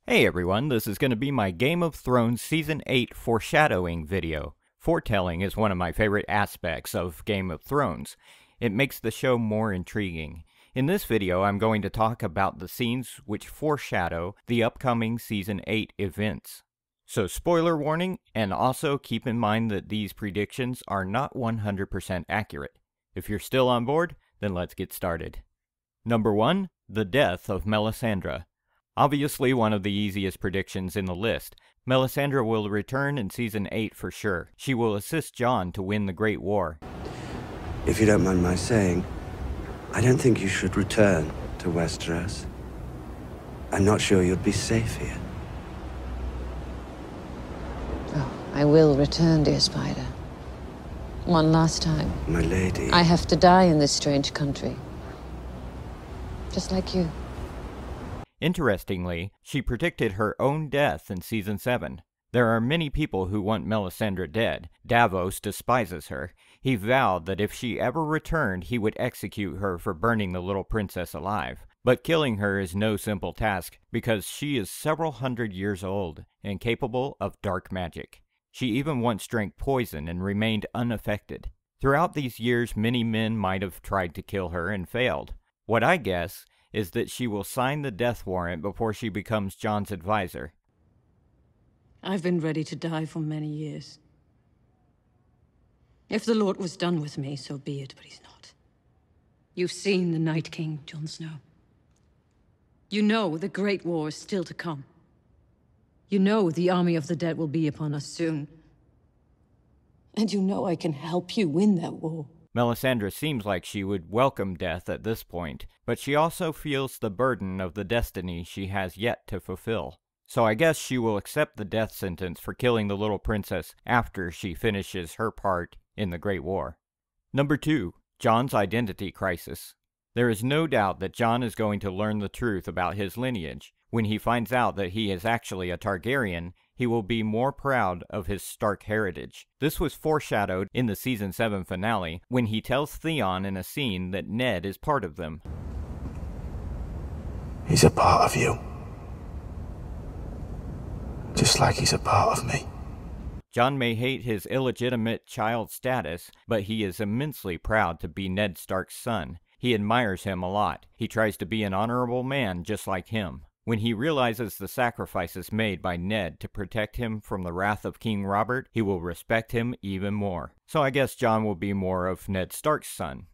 Hey everyone, this is going to be my Game of Thrones Season 8 Foreshadowing video. Foretelling is one of my favorite aspects of Game of Thrones. It makes the show more intriguing. In this video, I'm going to talk about the scenes which foreshadow the upcoming Season 8 events. So spoiler warning, and also keep in mind that these predictions are not 100% accurate. If you're still on board, then let's get started. Number 1. The death of Melisandre. Obviously one of the easiest predictions in the list. Melisandre will return in Season 8 for sure. She will assist Jon to win the Great War. If you don't mind my saying, I don't think you should return to Westeros. I'm not sure you'd be safe here. Oh, I will return, dear Spider. One last time. My lady. I have to die in this strange country. Just like you. Interestingly, she predicted her own death in Season 7. There are many people who want Melisandre dead. Davos despises her. He vowed that if she ever returned, he would execute her for burning the little princess alive. But killing her is no simple task, because she is several hundred years old and capable of dark magic. She even once drank poison and remained unaffected. Throughout these years, many men might have tried to kill her and failed. What I guess is that she will sign the death warrant before she becomes Jon's advisor. I've been ready to die for many years. If the Lord was done with me, so be it, but he's not. You've seen the Night King, Jon Snow. You know the Great War is still to come. You know the army of the dead will be upon us soon. And you know I can help you win that war. Melisandre seems like she would welcome death at this point, but she also feels the burden of the destiny she has yet to fulfill. So I guess she will accept the death sentence for killing the little princess after she finishes her part in the Great War. Number 2. Jon's identity crisis. There is no doubt that Jon is going to learn the truth about his lineage. When he finds out that he is actually a Targaryen, he will be more proud of his Stark heritage. This was foreshadowed in the Season 7 finale, when he tells Theon in a scene that Ned is part of them. He's a part of you. Just like he's a part of me. Jon may hate his illegitimate child status, but he is immensely proud to be Ned Stark's son. He admires him a lot. He tries to be an honorable man just like him. When he realizes the sacrifices made by Ned to protect him from the wrath of King Robert, he will respect him even more. So I guess Jon will be more of Ned Stark's son.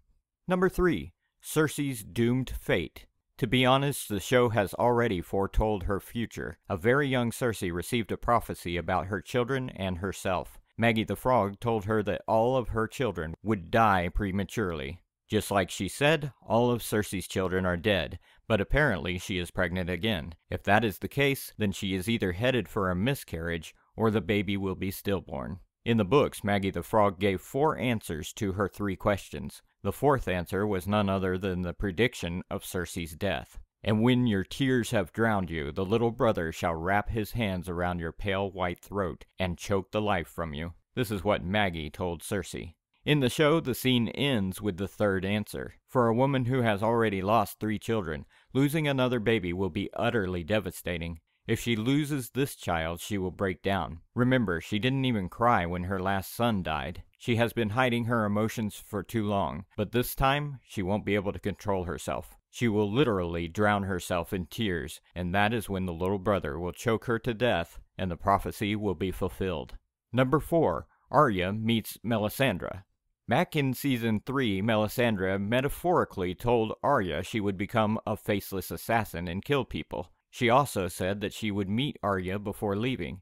Number 3. Cersei's doomed fate. To be honest, the show has already foretold her future. A very young Cersei received a prophecy about her children and herself. Maggie the Frog told her that all of her children would die prematurely. Just like she said, all of Cersei's children are dead, but apparently she is pregnant again. If that is the case, then she is either headed for a miscarriage, or the baby will be stillborn. In the books, Maggie the Frog gave 4 answers to her 3 questions. The 4th answer was none other than the prediction of Cersei's death. And when your tears have drowned you, the little brother shall wrap his hands around your pale white throat, and choke the life from you. This is what Maggie told Cersei. In the show, the scene ends with the 3rd answer. For a woman who has already lost 3 children, losing another baby will be utterly devastating. If she loses this child, she will break down. Remember, she didn't even cry when her last son died. She has been hiding her emotions for too long, but this time, she won't be able to control herself. She will literally drown herself in tears, and that is when the little brother will choke her to death, and the prophecy will be fulfilled. Number 4. Arya meets Melisandre. Back in Season 3, Melisandre metaphorically told Arya she would become a faceless assassin and kill people. She also said that she would meet Arya before leaving.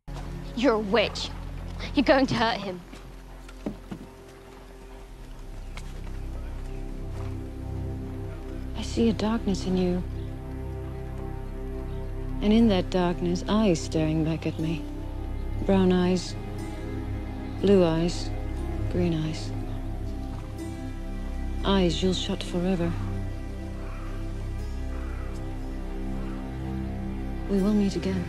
You're a witch. You're going to hurt him. I see a darkness in you. And in that darkness, eyes staring back at me. Brown eyes, blue eyes, green eyes. Eyes you'll shut forever. We will meet again.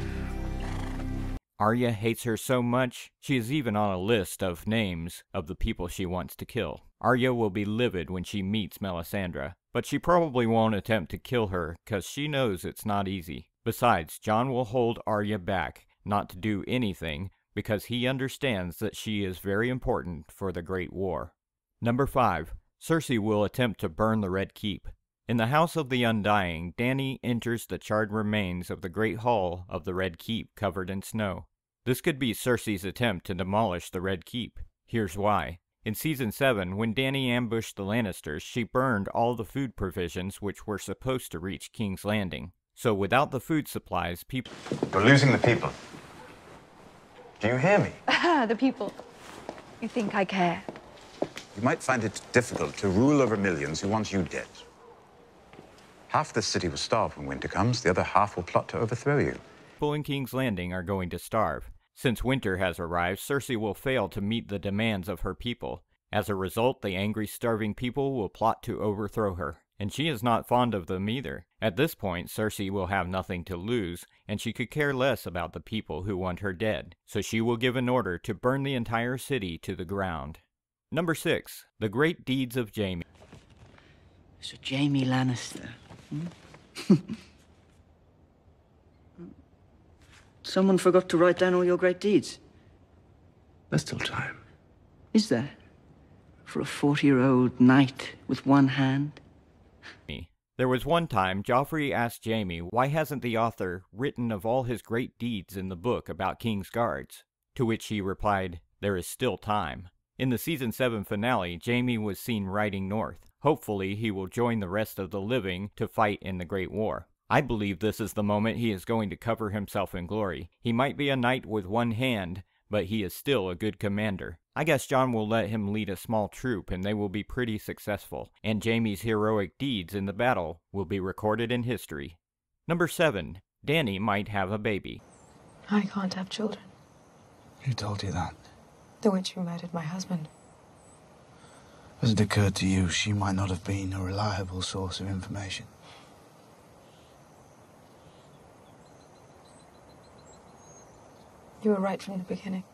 Arya hates her so much, she is even on a list of names of the people she wants to kill. Arya will be livid when she meets Melisandre, but she probably won't attempt to kill her because she knows it's not easy. Besides, Jon will hold Arya back, not to do anything, because he understands that she is very important for the Great War. Number 5. Cersei will attempt to burn the Red Keep. In the House of the Undying, Dany enters the charred remains of the Great Hall of the Red Keep covered in snow. This could be Cersei's attempt to demolish the Red Keep. Here's why. In Season 7, when Dany ambushed the Lannisters, she burned all the food provisions which were supposed to reach King's Landing. So without the food supplies, people... You're losing the people. Do you hear me? The people. You think I care? You might find it difficult to rule over millions who want you dead. Half this city will starve when winter comes, the other half will plot to overthrow you. People in King's Landing are going to starve. Since winter has arrived, Cersei will fail to meet the demands of her people. As a result, the angry, starving people will plot to overthrow her. And she is not fond of them either. At this point, Cersei will have nothing to lose, and she could care less about the people who want her dead. So she will give an order to burn the entire city to the ground. Number 6. The Great Deeds of Jaime. So Jaime Lannister. Someone forgot to write down all your great deeds. There's still time. Is there? For a 40-year-old knight with one hand? There was one time Joffrey asked Jaime why hasn't the author written of all his great deeds in the book about King's Guards, to which he replied, "There is still time." In the Season 7 finale, Jaime was seen riding north. Hopefully he will join the rest of the living to fight in the Great War. I believe this is the moment he is going to cover himself in glory. He might be a knight with one hand, but he is still a good commander. I guess Jon will let him lead a small troop and they will be pretty successful, and Jaime's heroic deeds in the battle will be recorded in history. Number 7. Dany might have a baby. I can't have children. Who told you that? The witch who murdered my husband. Has it occurred to you she might not have been a reliable source of information? You were right from the beginning.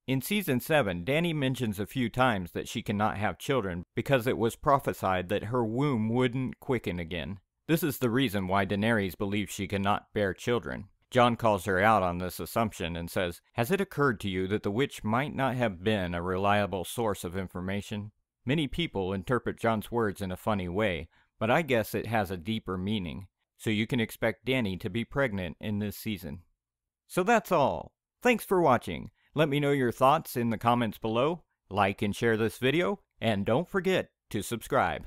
In Season 7, Dany mentions a few times that she cannot have children because it was prophesied that her womb wouldn't quicken again. This is the reason why Daenerys believes she cannot bear children. Jon calls her out on this assumption and says, "Has it occurred to you that the witch might not have been a reliable source of information?" Many people interpret Jon's words in a funny way, but I guess it has a deeper meaning. So you can expect Dany to be pregnant in this season. So that's all. Thanks for watching. Let me know your thoughts in the comments below, like and share this video, and don't forget to subscribe.